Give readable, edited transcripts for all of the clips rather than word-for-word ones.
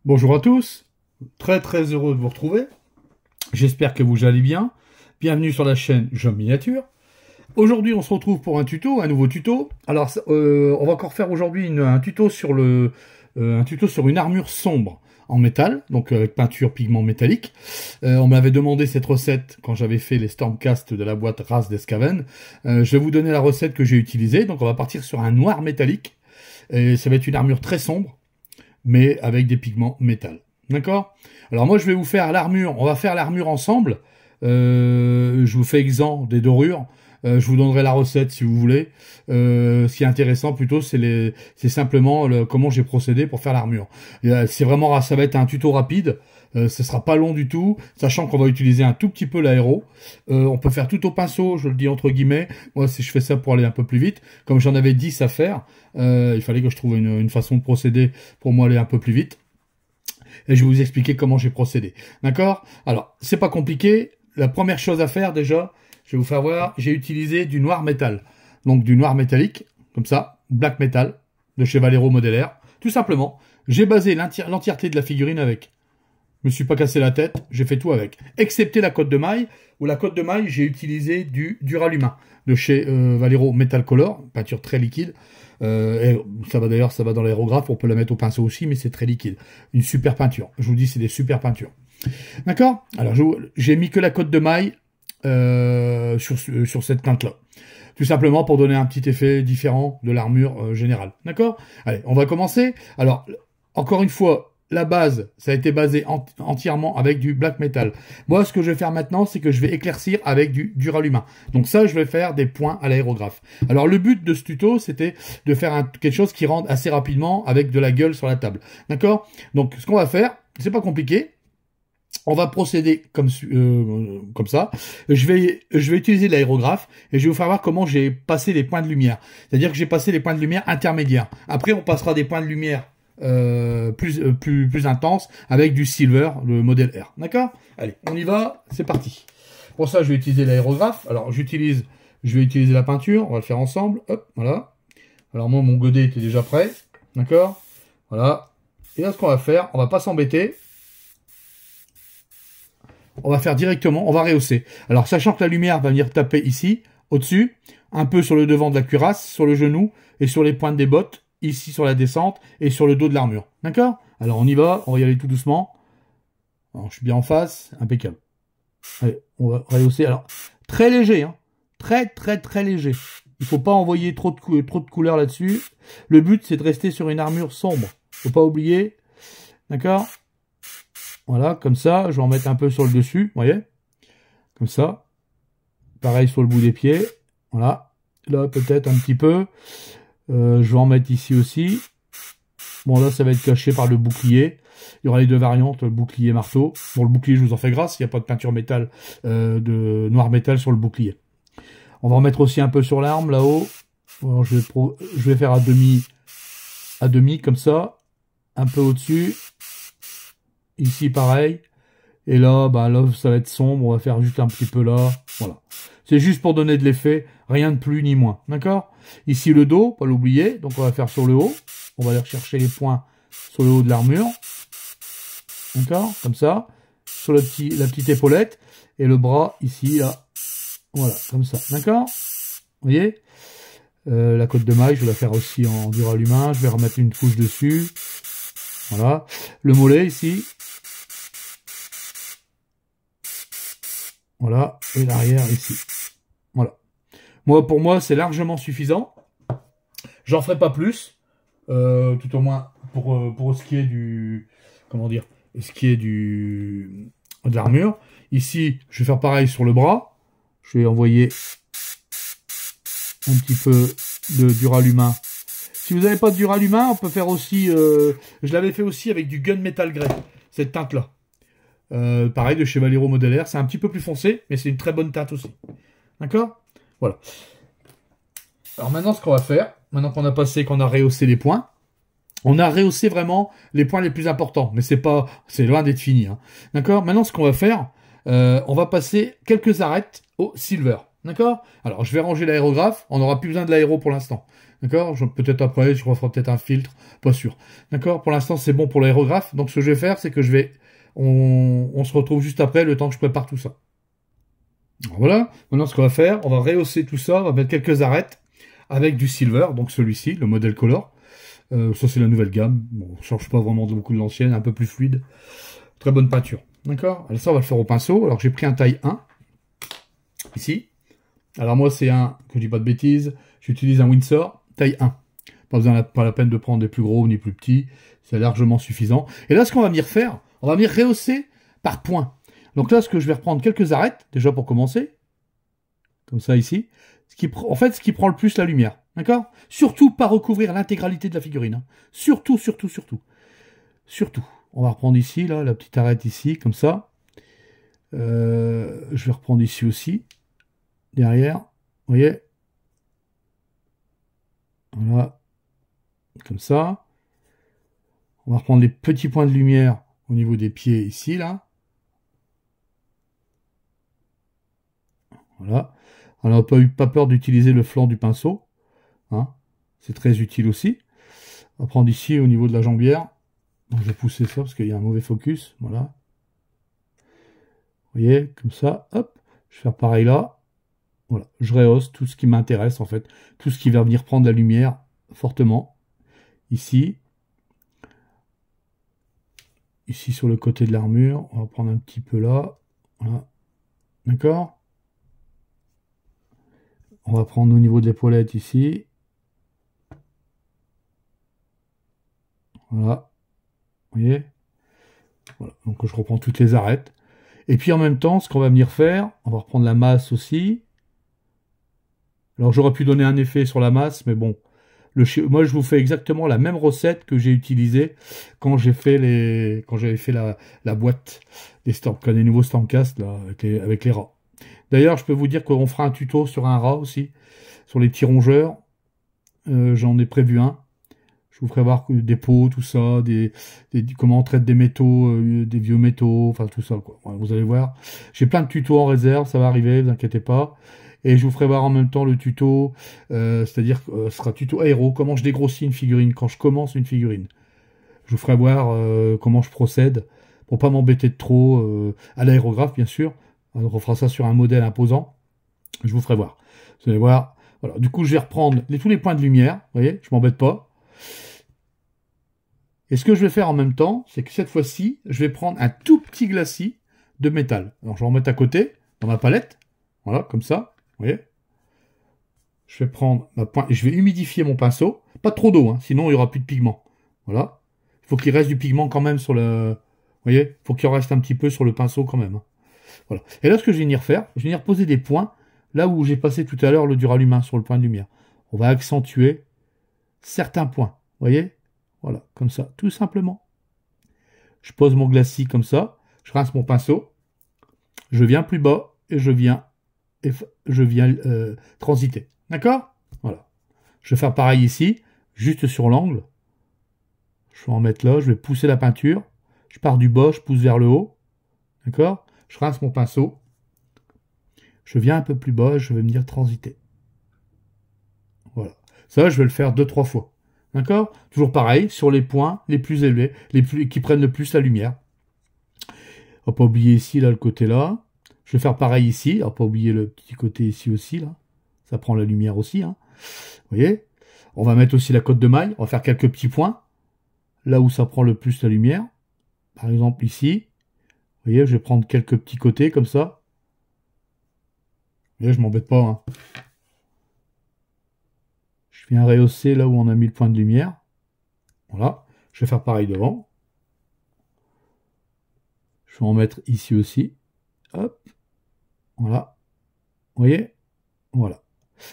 Bonjour à tous, très heureux de vous retrouver. J'espère que vous allez bien. Bienvenue sur la chaîne Job Miniature. Aujourd'hui, on se retrouve pour un tuto, un nouveau tuto. Alors, on va encore faire aujourd'hui un tuto sur une armure sombre en métal, donc avec peinture pigment métallique. On m'avait demandé cette recette quand j'avais fait les Stormcast de la boîte Ras d'Escaven. Je vais vous donner la recette que j'ai utilisée. Donc, on va partir sur un noir métallique. Et ça va être une armure très sombre, mais avec des pigments métal. D'accord? Alors moi, je vais vous faire l'armure. On va faire l'armure ensemble. Je vous fais exempt des dorures. Je vous donnerai la recette si vous voulez. Ce qui est intéressant plutôt, c'est simplement comment j'ai procédé pour faire l'armure. C'est vraiment, ça va être un tuto rapide. Ce sera pas long du tout, sachant qu'on va utiliser un tout petit peu l'aéro. On peut faire tout au pinceau, je le dis entre guillemets. Moi, si je fais ça pour aller un peu plus vite, comme j'en avais 10 à faire, il fallait que je trouve une façon de procéder pour moi aller un peu plus vite. Et je vais vous expliquer comment j'ai procédé. D'accord? Alors, c'est pas compliqué. La première chose à faire déjà, je vais vous faire voir, j'ai utilisé du noir métal. Donc du noir métallique, comme ça, black metal, de chez Valero Modellaire. Tout simplement, j'ai basé l'entièreté de la figurine avec. Je me suis pas cassé la tête, j'ai fait tout avec. Excepté la cotte de maille, où la cotte de maille, j'ai utilisé du Duralumin, de chez Valero Metal Color, peinture très liquide. Et ça va d'ailleurs, ça va dans l'aérographe, on peut la mettre au pinceau aussi, mais c'est très liquide. Une super peinture. Je vous dis, c'est des super peintures. D'accord? Alors, j'ai mis que la cotte de maille sur cette teinte-là. Tout simplement pour donner un petit effet différent de l'armure générale. D'accord? Allez, on va commencer. Alors, encore une fois, la base, ça a été basé entièrement avec du black metal. Moi, ce que je vais faire maintenant, c'est que je vais éclaircir avec du Duralumin. Donc ça, je vais faire des points à l'aérographe. Alors, le but de ce tuto, c'était de faire quelque chose qui rende assez rapidement avec de la gueule sur la table. D'accord? Donc, ce qu'on va faire, c'est pas compliqué. On va procéder comme ça. Je vais utiliser l'aérographe et je vais vous faire voir comment j'ai passé les points de lumière. C'est-à-dire que j'ai passé les points de lumière intermédiaires. Après, on passera des points de lumière plus intenses avec du silver, le modèle R. D'accord? Allez, on y va, c'est parti. Pour ça, je vais utiliser l'aérographe. Alors, je vais utiliser la peinture. On va le faire ensemble. Hop, voilà. Alors, moi, mon godet était déjà prêt. D'accord? Voilà. Et là, ce qu'on va faire, on va pas s'embêter. On va faire directement, on va rehausser. Alors, sachant que la lumière va venir taper ici, au-dessus, un peu sur le devant de la cuirasse, sur le genou, et sur les pointes des bottes, ici sur la descente, et sur le dos de l'armure. D'accord? Alors, on y va y aller tout doucement. Alors, je suis bien en face, impeccable. Allez, on va rehausser. Alors, très léger, hein. Très léger. Il faut pas envoyer trop de couleurs là-dessus. Le but, c'est de rester sur une armure sombre. Faut pas oublier. D'accord? Voilà, comme ça, je vais en mettre un peu sur le dessus, vous voyez? Comme ça. Pareil sur le bout des pieds. Voilà. Là, peut-être un petit peu. Je vais en mettre ici aussi. Bon, là, ça va être caché par le bouclier. Il y aura les deux variantes, le bouclier et marteau. Bon, le bouclier, je vous en fais grâce. Il n'y a pas de peinture métal, de noir métal sur le bouclier. On va en mettre aussi un peu sur l'arme, là-haut. Alors, je vais faire à demi, comme ça. Un peu au-dessus. Ici, pareil. Et là, là, ça va être sombre. On va faire juste un petit peu là. Voilà. C'est juste pour donner de l'effet. Rien de plus ni moins. D'accord? Ici, le dos, pas l'oublier. Donc, on va faire sur le haut. On va aller rechercher les points sur le haut de l'armure. D'accord? Comme ça. Sur la petite épaulette. Et le bras, ici, là. Voilà. Comme ça. D'accord? Vous voyez? La cotte de maille, je vais la faire aussi en Duralumin. Je vais remettre une couche dessus. Voilà. Le mollet, ici. Voilà, et l'arrière ici. Voilà. Pour moi, c'est largement suffisant. J'en ferai pas plus. Tout au moins pour ce qui est de l'armure. Ici, je vais faire pareil sur le bras. Je vais envoyer un petit peu de Duralumin. Si vous n'avez pas de Duralumin, on peut faire aussi... je l'avais fait aussi avec du Gunmetal Grey, cette teinte-là. Pareil, de chez Valero Modellaire. C'est un petit peu plus foncé, mais c'est une très bonne teinte aussi. D'accord? Voilà. Alors maintenant, ce qu'on va faire, maintenant qu'on a rehaussé les points, on a rehaussé vraiment les points les plus importants, mais c'est loin d'être fini. Hein. D'accord? Maintenant, ce qu'on va faire, on va passer quelques arêtes au silver. D'accord? Alors, je vais ranger l'aérographe. On n'aura plus besoin de l'aéro pour l'instant. D'accord? Peut-être après, je referai peut-être un filtre, pas sûr. D'accord? Pour l'instant, c'est bon pour l'aérographe. Donc, ce que je vais faire, c'est que on se retrouve juste après, le temps que je prépare tout ça. Alors, voilà. Maintenant, ce qu'on va faire, on va rehausser tout ça, on va mettre quelques arêtes avec du silver, donc celui-ci, le modèle Color. Ça, c'est la nouvelle gamme. Bon, on change pas vraiment beaucoup de l'ancienne, un peu plus fluide. Très bonne peinture. D'accord? Alors ça, on va le faire au pinceau. Alors, j'ai pris un taille 1, ici. Alors, moi, c'est que je dis pas de bêtises, j'utilise un Winsor, taille 1. Pas la peine de prendre des plus gros ni plus petits. C'est largement suffisant. Et là, ce qu'on va venir faire, on va venir rehausser par points. Donc là, ce que je vais reprendre quelques arêtes, déjà pour commencer. Comme ça, ici. En fait, ce qui prend le plus la lumière. D'accord? Surtout pas recouvrir l'intégralité de la figurine. Hein. Surtout, surtout, surtout. Surtout. On va reprendre ici, là, la petite arête ici, comme ça. Je vais reprendre ici aussi. Derrière. Vous voyez? Voilà. Comme ça. On va reprendre les petits points de lumière au niveau des pieds ici, là. Voilà. Alors, on n'a pas peur d'utiliser le flanc du pinceau. Hein. C'est très utile aussi. On va prendre ici au niveau de la jambière. Donc, je vais pousser ça parce qu'il y a un mauvais focus. Voilà. Vous voyez, comme ça. Hop. Je vais faire pareil là. Voilà. Je rehausse tout ce qui m'intéresse, en fait. Tout ce qui va venir prendre la lumière fortement. Ici. Ici, sur le côté de l'armure. On va prendre un petit peu là. Voilà. D'accord? On va prendre au niveau de l'épaulette ici. Voilà. Vous voyez? Voilà. Donc je reprends toutes les arêtes. Et puis en même temps, ce qu'on va venir faire, on va reprendre la masse aussi. Alors j'aurais pu donner un effet sur la masse, mais bon. Moi je vous fais exactement la même recette que j'ai utilisée quand j'avais fait la boîte des nouveaux Stormcast là, avec les rats. D'ailleurs, je peux vous dire qu'on fera un tuto sur un rat aussi, sur les petits rongeurs. J'en ai prévu un. Je vous ferai voir des pots, tout ça, comment on traite des métaux, des vieux métaux, enfin tout ça, quoi. Ouais, vous allez voir. J'ai plein de tutos en réserve, ça va arriver, vous inquiétez pas. Et je vous ferai voir en même temps le tuto, c'est-à-dire ce sera tuto aéro, comment je dégrossis une figurine, quand je commence une figurine. Je vous ferai voir comment je procède, pour pas m'embêter de trop, à l'aérographe bien sûr. Alors, on fera ça sur un modèle imposant. Je vous ferai voir. Vous allez voir. Voilà. Du coup, je vais reprendre tous les points de lumière. Vous voyez, je m'embête pas. Et ce que je vais faire en même temps, c'est que cette fois-ci, je vais prendre un tout petit glacis de métal. Alors, je vais en mettre à côté, dans ma palette. Voilà, comme ça. Vous voyez? Je vais prendre ma pointe et je vais humidifier mon pinceau. Pas trop d'eau, hein, sinon il n'y aura plus de pigment. Voilà. Il faut qu'il reste du pigment quand même sur le... Vous voyez? Il faut qu'il en reste un petit peu sur le pinceau quand même. Hein. Voilà. Et là, ce que je vais venir faire, je vais venir poser des points là où j'ai passé tout à l'heure le duralumin sur le point de lumière. On va accentuer certains points. Vous voyez? Voilà, comme ça, tout simplement. Je pose mon glacis comme ça, je rince mon pinceau, je viens plus bas et je viens transiter. D'accord? Voilà. Je vais faire pareil ici, juste sur l'angle. Je vais en mettre là, je vais pousser la peinture. Je pars du bas, je pousse vers le haut. D'accord? Je rince mon pinceau. Je viens un peu plus bas, je vais venir transiter. Voilà. Ça, je vais le faire 2-3 fois. D'accord? Toujours pareil, sur les points les plus élevés, qui prennent le plus la lumière. On va pas oublier ici, là, le côté là. Je vais faire pareil ici. On va pas oublier le petit côté ici aussi, là. Ça prend la lumière aussi, hein. Vous voyez? On va mettre aussi la cotte de maille. On va faire quelques petits points. Là où ça prend le plus la lumière. Par exemple, ici. Vous voyez, je vais prendre quelques petits côtés, comme ça. Vous voyez, je m'embête pas, hein. Je viens rehausser là où on a mis le point de lumière. Voilà. Je vais faire pareil devant. Je vais en mettre ici aussi. Hop. Voilà. Vous voyez? Voilà.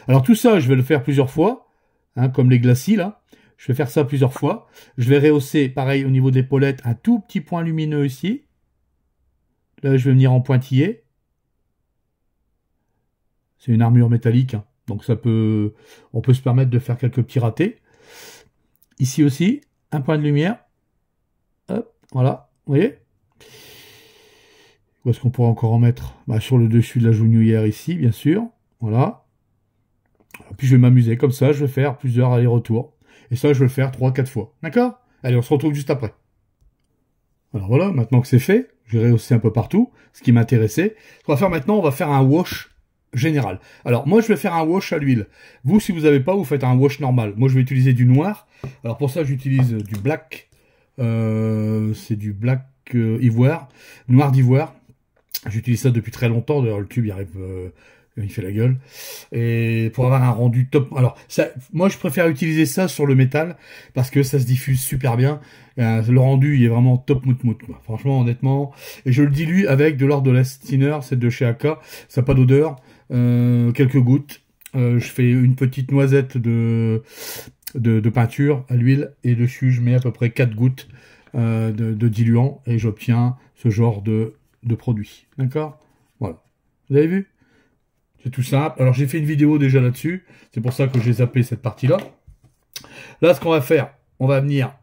Alors tout ça, je vais le faire plusieurs fois. Hein, comme les glacis, là. Je vais faire ça plusieurs fois. Je vais rehausser, pareil, au niveau des épaulettes, un tout petit point lumineux ici. Là, je vais venir en pointillé. C'est une armure métallique. Hein. Donc on peut se permettre de faire quelques petits ratés. Ici aussi, un point de lumière. Hop, voilà, vous voyez? Où est-ce qu'on pourra encore en mettre? Sur le dessus de la genouillère ici, bien sûr. Voilà. Puis je vais m'amuser comme ça, je vais faire plusieurs allers-retours. Et ça, je vais le faire 3-4 fois. D'accord? Allez, on se retrouve juste après. Alors voilà, maintenant que c'est fait, j'ai rehaussé un peu partout, ce qui m'intéressait. Ce qu'on va faire maintenant, on va faire un wash général. Alors moi, je vais faire un wash à l'huile. Vous, si vous n'avez pas, vous faites un wash normal. Moi, je vais utiliser du noir. Alors pour ça, j'utilise du black. C'est du black ivoire, noir d'ivoire. J'utilise ça depuis très longtemps. D'ailleurs, le tube, il arrive... il fait la gueule. Et pour avoir un rendu top... Alors, ça, moi, je préfère utiliser ça sur le métal parce que ça se diffuse super bien. Le rendu, il est vraiment top mout-mout. Franchement, honnêtement. Et je le dilue avec de l'or de l'Astiner, c'est de chez AK. Ça n'a pas d'odeur. Quelques gouttes. Je fais une petite noisette de peinture à l'huile. Et dessus, je mets à peu près 4 gouttes de diluant. Et j'obtiens ce genre de produit. D'accord? Voilà. Vous avez vu? C'est tout simple. Alors, j'ai fait une vidéo déjà là-dessus. C'est pour ça que j'ai zappé cette partie-là. Là, ce qu'on va faire, on va venir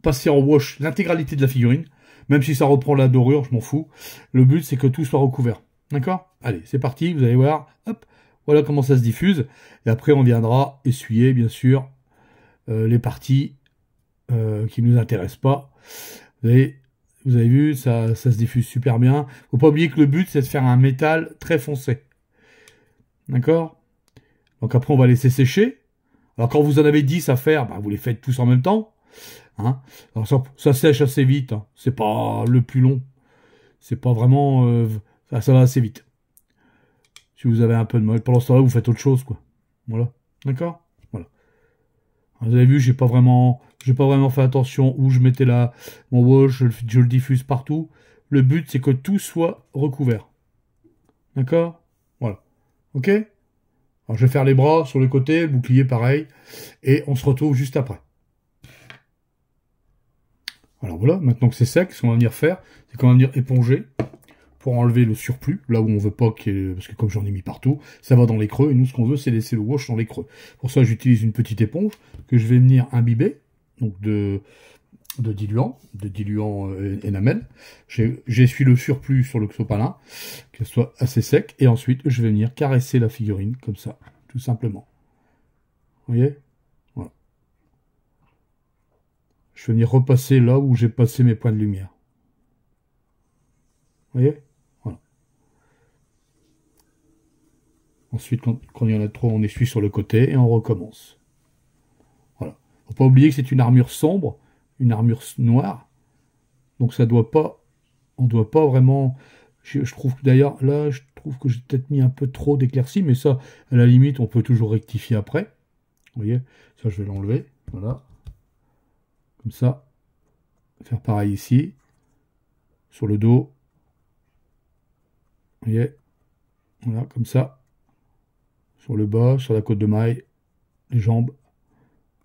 passer en wash l'intégralité de la figurine. Même si ça reprend la dorure, je m'en fous. Le but, c'est que tout soit recouvert. D'accord? Allez, c'est parti. Vous allez voir. Hop. Voilà comment ça se diffuse. Et après, on viendra essuyer, bien sûr, les parties qui ne nous intéressent pas. Vous avez vu, ça se diffuse super bien. Faut pas oublier que le but, c'est de faire un métal très foncé. D'accord? Donc après, on va laisser sécher. Alors quand vous en avez 10 à faire, bah, vous les faites tous en même temps. Hein? Alors ça sèche assez vite. Hein. C'est pas le plus long. C'est pas vraiment... ça va assez vite. Si vous avez un peu de mal. Pendant ce temps-là, vous faites autre chose, quoi. Voilà. D'accord? Voilà. Vous avez vu, j'ai pas vraiment fait attention où je mettais mon wash, je le diffuse partout. Le but, c'est que tout soit recouvert. D'accord? Voilà. Ok? Alors, je vais faire les bras sur le côté, le bouclier pareil, et on se retrouve juste après. Alors voilà, maintenant que c'est sec, ce qu'on va venir faire, c'est qu'on va venir éponger pour enlever le surplus, là où on veut pas parce que comme j'en ai mis partout, ça va dans les creux, et nous, ce qu'on veut, c'est laisser le wash dans les creux. Pour ça, j'utilise une petite éponge que je vais venir imbiber, donc de diluant enamel. J'essuie le surplus sur le sopalin, qu'elle soit assez sec, et ensuite, je vais venir caresser la figurine, comme ça, tout simplement. Vous voyez? Voilà. Je vais venir repasser là où j'ai passé mes points de lumière. Vous voyez? Voilà. Ensuite, quand il y en a trop, on essuie sur le côté et on recommence. Voilà. Faut pas oublier que c'est une armure sombre, une armure noire. Donc ça doit pas... On doit pas vraiment... Je trouve que d'ailleurs, là, je trouve que j'ai peut-être mis un peu trop d'éclaircie, mais ça, à la limite, on peut toujours rectifier après. Vous voyez? Ça, je vais l'enlever. Voilà. Comme ça. Faire pareil ici. Sur le dos. Vous voyez? Voilà, comme ça. Sur le bas, sur la côte de maille, les jambes.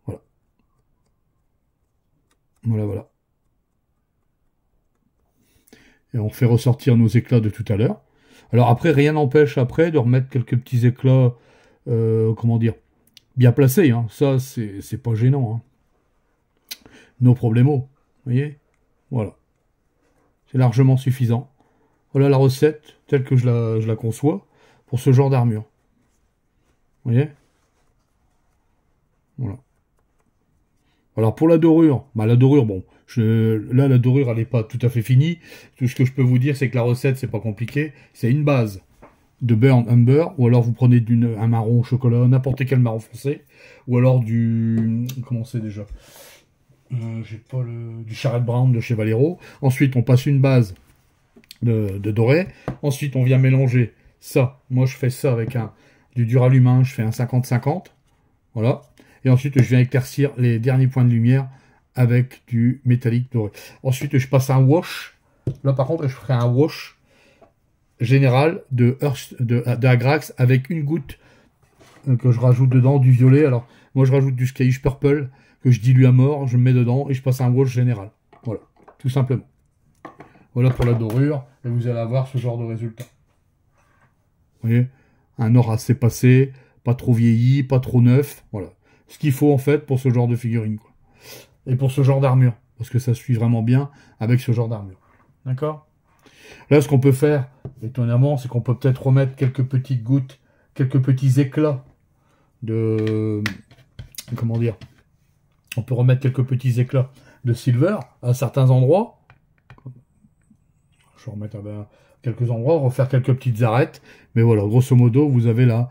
Voilà. Voilà, voilà. Et on fait ressortir nos éclats de tout à l'heure. Alors après, rien n'empêche après de remettre quelques petits éclats, comment dire, bien placés. Hein. Ça, c'est pas gênant. Hein. No problemo. Vous voyez? Voilà. C'est largement suffisant. Voilà la recette telle que je la conçois pour ce genre d'armure. Vous voyez? Voilà. Alors pour la dorure, la dorure, bon, là la dorure elle n'est pas tout à fait finie. Tout ce que je peux vous dire, c'est que la recette, c'est pas compliqué. C'est une base de burn umber, ou alors vous prenez un marron au chocolat, n'importe quel marron foncé, ou alors comment c'est déjà? J'ai pas du Charlotte Brown de chez Valero. Ensuite, on passe une base de doré. Ensuite, on vient mélanger ça. Moi, je fais ça avec du duralumin. Je fais un 50-50. Voilà. Et ensuite, je viens éclaircir les derniers points de lumière avec du métallique doré. Ensuite, je passe un wash. Là, par contre, je ferai un wash général de Agrax avec une goutte que je rajoute dedans, du violet. Alors, moi, je rajoute du Skylish Purple que je dilue à mort, je mets dedans et je passe un wash général. Voilà, tout simplement. Voilà pour la dorure, et vous allez avoir ce genre de résultat. Vous voyez, un or assez passé, pas trop vieilli, pas trop neuf, voilà. Ce qu'il faut en fait pour ce genre de figurine, quoi. Et pour ce genre d'armure, parce que ça suit vraiment bien avec ce genre d'armure. D'accord? Là, ce qu'on peut faire, étonnamment, c'est qu'on peut peut-être remettre quelques petites gouttes quelques petits éclats de... Comment dire? On peut remettre quelques petits éclats de silver à certains endroits. Je vais remettre à quelques endroits, refaire quelques petites arêtes. Mais voilà, grosso modo, vous avez là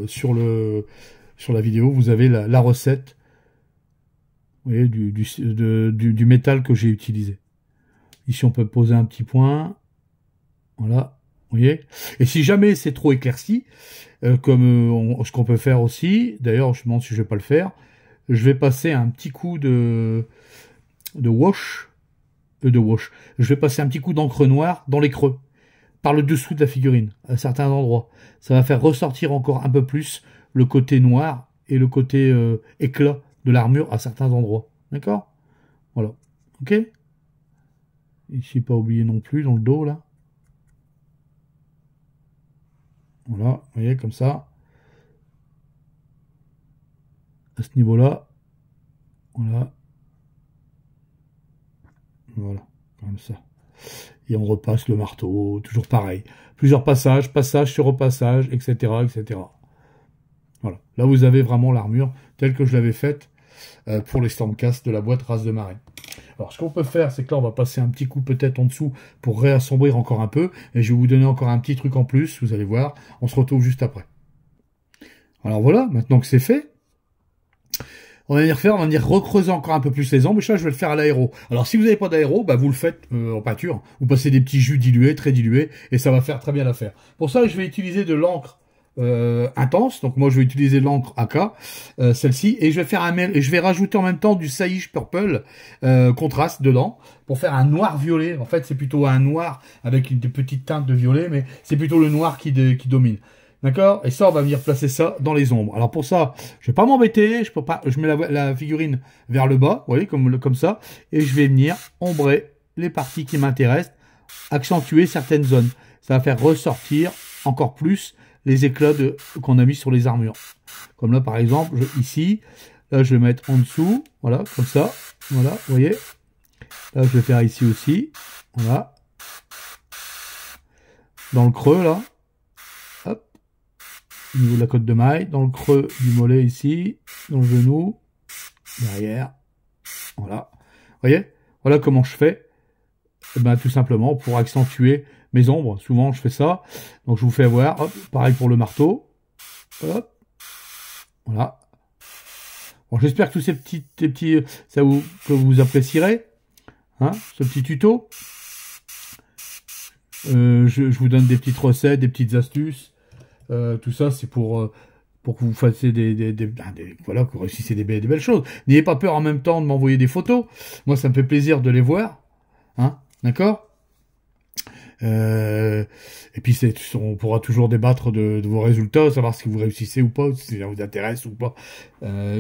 sur la vidéo, vous avez la recette, vous voyez, du métal que j'ai utilisé. Ici, on peut poser un petit point. Voilà, vous voyez. Et si jamais c'est trop éclairci, ce qu'on peut faire aussi, d'ailleurs, je me demande si je vais pas le faire, je vais passer un petit coup de wash. Je vais passer un petit coup d'encre noire dans les creux, par le dessous de la figurine, à certains endroits. Ça va faire ressortir encore un peu plus le côté noir et le côté éclat de l'armure à certains endroits. D'accord? Voilà. Ok? Ici, pas oublier non plus, dans le dos, là. Voilà, vous voyez, comme ça. À ce niveau-là. Voilà. Voilà, comme ça. Et on repasse le marteau, toujours pareil. Plusieurs passages, passage sur repassage, etc., etc. Voilà. Là, vous avez vraiment l'armure telle que je l'avais faite pour les Stormcast de la boîte Race de Marée. Alors, ce qu'on peut faire, c'est que là, on va passer un petit coup peut-être en dessous pour réassombrir encore un peu. Et je vais vous donner encore un petit truc en plus, vous allez voir. On se retrouve juste après. Alors voilà, maintenant que c'est fait, on va venir recreuser encore un peu plus les ombres, et ça, je vais le faire à l'aéro. Alors, si vous n'avez pas d'aéro, bah, vous le faites en peinture. Vous passez des petits jus dilués, très dilués, et ça va faire très bien l'affaire. Pour ça, je vais utiliser de l'encre intense. Donc, moi, je vais utiliser l'encre AK, celle-ci, et je vais faire et je vais rajouter en même temps du Sage Purple contraste dedans, pour faire un noir violet. En fait, c'est plutôt un noir avec des petites teintes de violet, mais c'est plutôt le noir qui domine. D'accord? Et ça, on va venir placer ça dans les ombres. Alors pour ça, je vais pas m'embêter, je mets la figurine vers le bas, vous voyez, comme ça, et je vais venir ombrer les parties qui m'intéressent, accentuer certaines zones. Ça va faire ressortir encore plus les éclats qu'on a mis sur les armures. Comme là, par exemple, ici, là, je vais mettre en dessous, voilà, comme ça, voilà, vous voyez. Là, je vais faire ici aussi, voilà. Dans le creux, là. Au niveau de la côte de maille, dans le creux du mollet ici, dans le genou, derrière, voilà. Vous voyez? Voilà comment je fais. Et ben, tout simplement pour accentuer mes ombres. Souvent, je fais ça. Donc, je vous fais voir. Hop, pareil pour le marteau. Hop. Voilà. Bon, j'espère que tous ces petits, que vous apprécierez. Hein, ce petit tuto. Je vous donne des petites recettes, des petites astuces. Tout ça, c'est pour que vous fassiez voilà, que vous réussissiez des belles choses. N'ayez pas peur en même temps de m'envoyer des photos. Moi, ça me fait plaisir de les voir. Hein, d'accord? Et puis, on pourra toujours débattre de vos résultats, savoir si vous réussissez ou pas, si ça vous intéresse ou pas.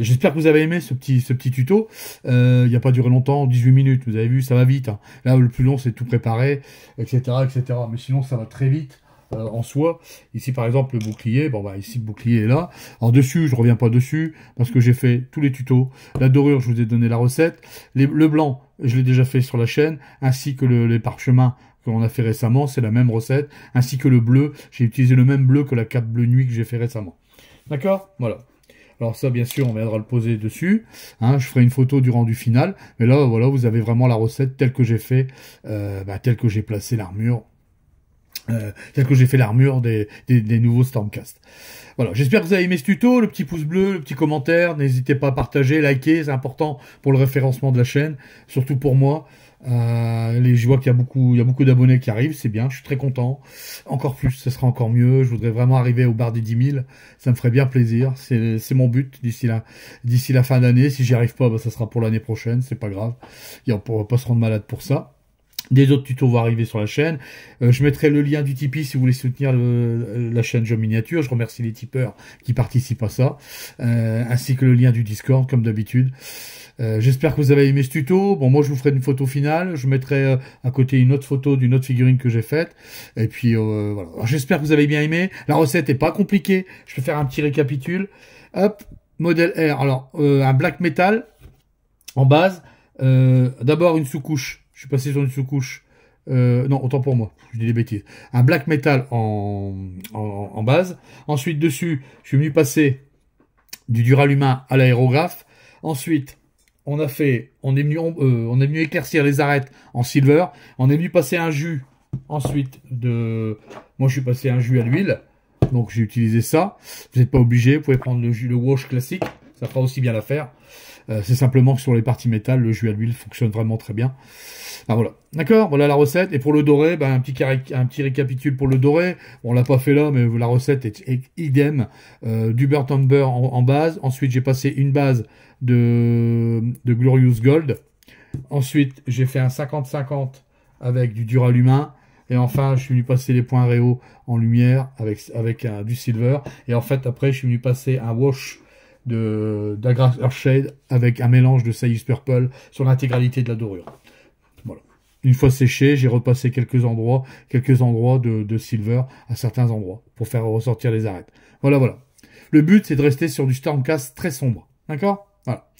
J'espère que vous avez aimé ce petit tuto. Il n'y a pas duré longtemps, 18 minutes. Vous avez vu, ça va vite. Hein. Là, le plus long, c'est tout préparer, etc., etc. Mais sinon, ça va très vite. En soi, ici par exemple le bouclier, bon bah ici le bouclier est là, en dessus je reviens pas dessus, parce que j'ai fait tous les tutos, la dorure je vous ai donné la recette, le blanc je l'ai déjà fait sur la chaîne, ainsi que les parchemins qu'on a fait récemment, c'est la même recette, ainsi que le bleu, j'ai utilisé le même bleu que la cape bleu nuit que j'ai fait récemment, d'accord, voilà. Alors ça, bien sûr, on viendra le poser dessus. Hein, je ferai une photo du rendu final. Mais là, voilà, vous avez vraiment la recette telle que j'ai fait, telle que j'ai placé l'armure. Tel que j'ai fait l'armure des nouveaux Stormcast. Voilà, j'espère que vous avez aimé ce tuto, le petit pouce bleu, le petit commentaire, n'hésitez pas à partager, liker, c'est important pour le référencement de la chaîne, surtout pour moi. Je vois qu'il y a beaucoup d'abonnés qui arrivent, c'est bien, je suis très content. Encore plus, ce sera encore mieux, je voudrais vraiment arriver au bar des 10 000, ça me ferait bien plaisir, c'est mon but d'ici la fin d'année. Si j'y arrive pas, bah, ça sera pour l'année prochaine, c'est pas grave, on ne pourra pas se rendre malade pour ça. Des autres tutos vont arriver sur la chaîne. Je mettrai le lien du Tipeee si vous voulez soutenir la chaîne Joe Miniature. Je remercie les tipeurs qui participent à ça. Ainsi que le lien du Discord, comme d'habitude. J'espère que vous avez aimé ce tuto. Bon, moi, je vous ferai une photo finale. Je mettrai à côté une autre photo d'une autre figurine que j'ai faite. Et puis, voilà. J'espère que vous avez bien aimé. La recette est pas compliquée. Je vais faire un petit récapitule. Hop, modèle R. Alors, un black metal en base. D'abord, une sous-couche. Je suis passé sur une sous-couche non, autant pour moi, je dis des bêtises. Un black metal en base. Ensuite, dessus, je suis venu passer du duralumin à l'aérographe. Ensuite, on est venu éclaircir les arêtes en silver. On est venu passer un jus. Ensuite, moi, je suis passé un jus à l'huile. Donc, j'ai utilisé ça. Vous n'êtes pas obligé. Vous pouvez prendre le wash classique. Ça fera aussi bien l'affaire. C'est simplement que sur les parties métal, le jus à l'huile fonctionne vraiment très bien. Ah, voilà. D'accord, voilà la recette. Et pour le doré, ben, un petit récapitule pour le doré. Bon, on l'a pas fait là, mais la recette est idem. Du Burnt Umber en base. Ensuite, j'ai passé une base de Glorious Gold. Ensuite, j'ai fait un 50-50 avec du duralumin. Et enfin, je suis venu passer les points réaux en lumière avec du silver. Et en fait, après, je suis venu passer un wash d'Agra Earthshade avec un mélange de Saïs Purple sur l'intégralité de la dorure. Voilà. Une fois séché, j'ai repassé quelques endroits de silver à certains endroits pour faire ressortir les arêtes. Voilà, voilà. Le but, c'est de rester sur du Stormcast très sombre. D'accord? Voilà.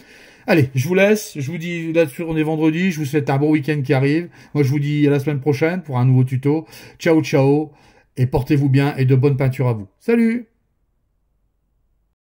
Allez, je vous laisse. Je vous dis, là-dessus, on est vendredi. Je vous souhaite un bon week-end qui arrive. Moi, je vous dis à la semaine prochaine pour un nouveau tuto. Ciao, ciao. Et portez-vous bien et de bonnes peintures à vous. Salut!